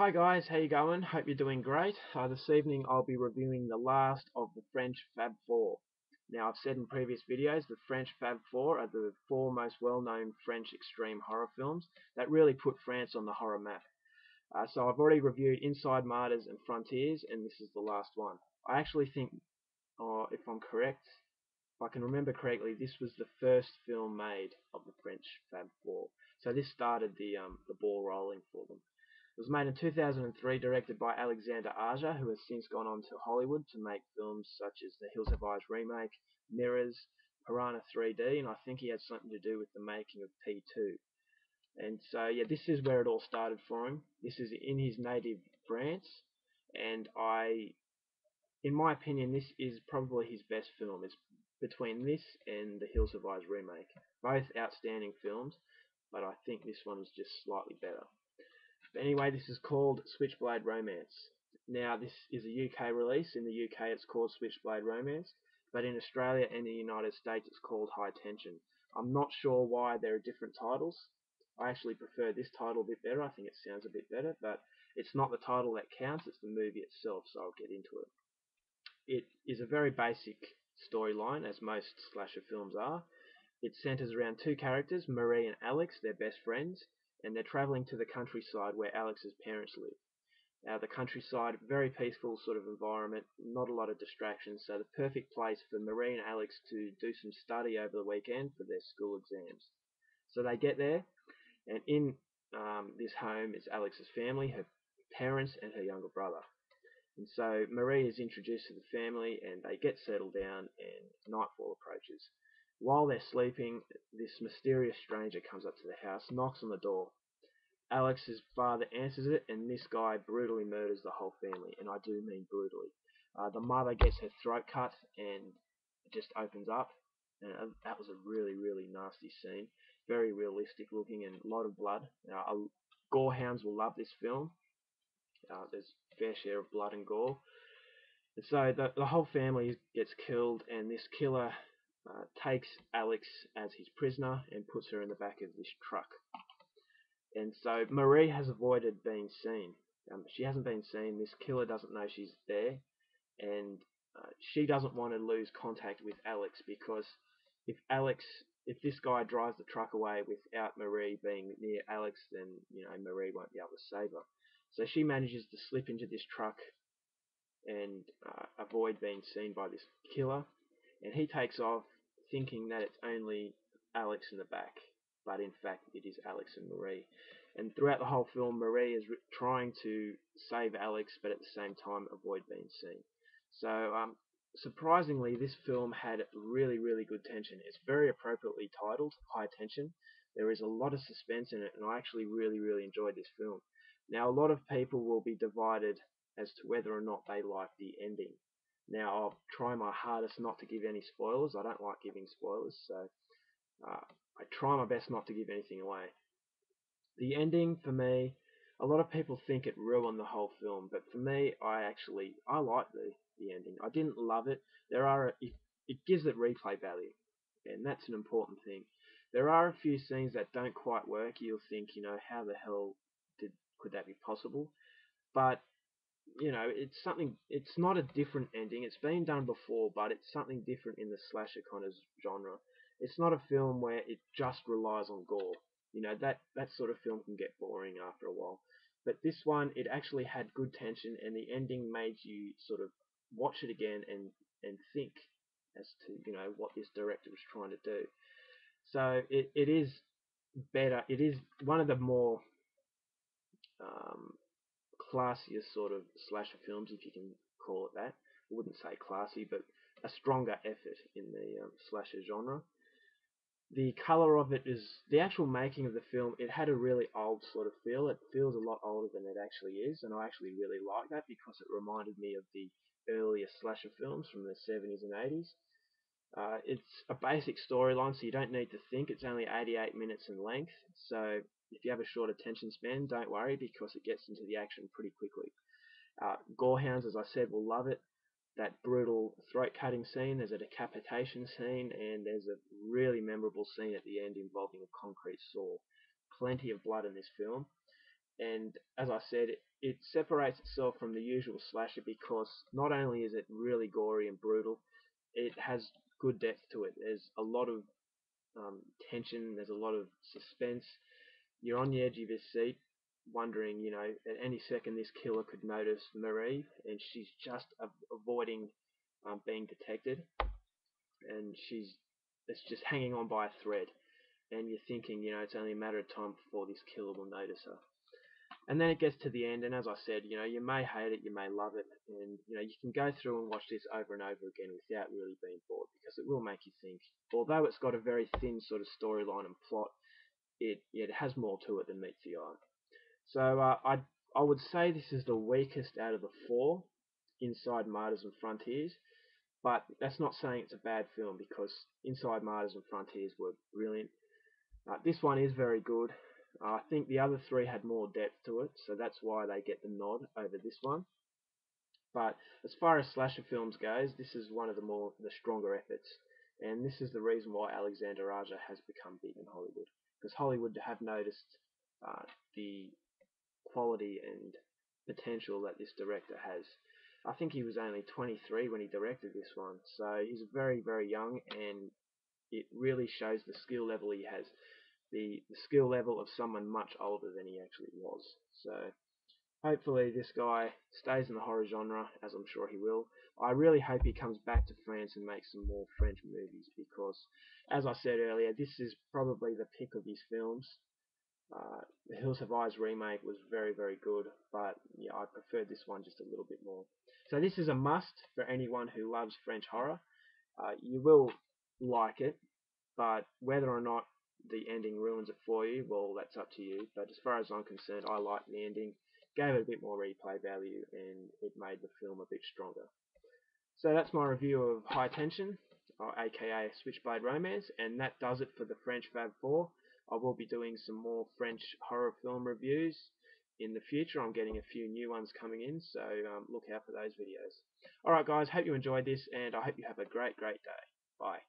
Hi guys, how you going? Hope you're doing great. This evening I'll be reviewing the last of the French Fab Four. Now I've said in previous videos the French Fab Four are the four most well-known French extreme horror films that really put France on the horror map. So I've already reviewed Inside Martyrs and Frontiers, and this is the last one. I actually think, if I'm correct, if I can remember correctly, this was the first film made of the French Fab Four. So this started the ball rolling for them. It was made in 2003, directed by Alexandre, who has since gone on to Hollywood to make films such as the Hills Have Eyes remake, Mirrors, Piranha 3D, and I think he had something to do with the making of P2. And so, yeah, this is where it all started for him. This is in his native France, and in my opinion, this is probably his best film. It's between this and the Hills Have Eyes remake. Both outstanding films, but I think this one is just slightly better. But anyway, this is called Switchblade Romance. Now, this is a UK release. In the UK, it's called Switchblade Romance, but in Australia and the United States, it's called High Tension. I'm not sure why there are different titles. I actually prefer this title a bit better. I think it sounds a bit better, but it's not the title that counts, it's the movie itself, so I'll get into it. It is a very basic storyline, as most slasher films are. It centers around two characters, Marie and Alex, they're best friends, and they're traveling to the countryside where Alex's parents live. The countryside, very peaceful sort of environment, not a lot of distractions, so the perfect place for Marie and Alex to do some study over the weekend for their school exams. So they get there, and in this home is Alex's family, her parents, and her younger brother. And so Marie is introduced to the family and they get settled down and nightfall approaches. While they're sleeping, this mysterious stranger comes up to the house, knocks on the door. Alex's father answers it and this guy brutally murders the whole family, and I do mean brutally. The mother gets her throat cut and it just opens up. And that was a really, really nasty scene. Very realistic looking and a lot of blood. Gorehounds will love this film. There's a fair share of blood and gore. And so the whole family gets killed, and this killer takes Alex as his prisoner and puts her in the back of this truck. And so Marie has avoided being seen. She hasn't been seen. This killer doesn't know she's there, and she doesn't want to lose contact with Alex because if this guy drives the truck away without Marie being near Alex, then Marie won't be able to save her. So she manages to slip into this truck and avoid being seen by this killer. And he takes off thinking that it's only Alex in the back, but in fact it is Alex and Marie. And throughout the whole film, Marie is trying to save Alex, but at the same time avoid being seen. So surprisingly, this film had really, really good tension. It's very appropriately titled High Tension. There is a lot of suspense in it, and I actually really, really enjoyed this film. Now, a lot of people will be divided as to whether or not they like the ending. Now, I'll try my hardest not to give any spoilers. I don't like giving spoilers, so uh, I try my best not to give anything away. The ending, for me, a lot of people think it ruined the whole film, but for me, I like the ending. I didn't love it. It gives it replay value, and that's an important thing. There are a few scenes that don't quite work. You'll think, how the hell could that be possible? But it's not a different ending. It's been done before, but it's something different in the slasher kind of genre. It's not a film where it just relies on gore. That sort of film can get boring after a while. But this one, it actually had good tension, and the ending made you sort of watch it again and think as to what this director was trying to do. So it is better. It is one of the more um, classier sort of slasher films, if you can call it that. I wouldn't say classy, but a stronger effort in the slasher genre. The color of it is the actual making of the film. It had a really old sort of feel. It feels a lot older than it actually is, and I actually really like that because it reminded me of the earlier slasher films from the 70s and 80s. It's a basic storyline, so you don't need to think. It's only 88 minutes in length, so if you have a short attention span, don't worry because it gets into the action pretty quickly. Gorehounds, as I said, will love it. That brutal throat cutting scene, there's a decapitation scene, and there's a really memorable scene at the end involving a concrete saw. Plenty of blood in this film. And as I said, it separates itself from the usual slasher because not only is it really gory and brutal, it has good depth to it. There's a lot of tension, there's a lot of suspense. You're on the edge of your seat, wondering, at any second this killer could notice Marie, and she's just avoiding being detected, and it's just hanging on by a thread. And you're thinking, it's only a matter of time before this killer will notice her. And then it gets to the end, and as I said, you may hate it, you may love it, and you can go through and watch this over and over again without really being bored, because it will make you think. Although it's got a very thin sort of storyline and plot, it has more to it than meets the eye. So I would say this is the weakest out of the four, Inside Martyrs and Frontiers, but that's not saying it's a bad film, because Inside Martyrs and Frontiers were brilliant. This one is very good. I think the other three had more depth to it, so that's why they get the nod over this one. But as far as slasher films goes, this is one of the stronger efforts, and this is the reason why Alexandre Aja has become big in Hollywood, because Hollywood have noticed the quality and potential that this director has. I think he was only 23 when he directed this one, so he's very, very young, and it really shows the skill level he has. The skill level of someone much older than he actually was. So hopefully this guy stays in the horror genre, as I'm sure he will. I really hope he comes back to France and makes some more French movies, because, as I said earlier, this is probably the pick of his films. The Hills Have Eyes remake was very, very good, but yeah, I preferred this one just a little bit more. So this is a must for anyone who loves French horror. You will like it, but whether or not the ending ruins it for you, well, that's up to you. But as far as I'm concerned, I liked the ending, gave it a bit more replay value, and it made the film a bit stronger. So that's my review of High Tension, or aka Switchblade Romance, and that does it for the French Fab 4. I will be doing some more French horror film reviews in the future. I'm getting a few new ones coming in, so look out for those videos. Alright guys, hope you enjoyed this, and I hope you have a great, great day. Bye.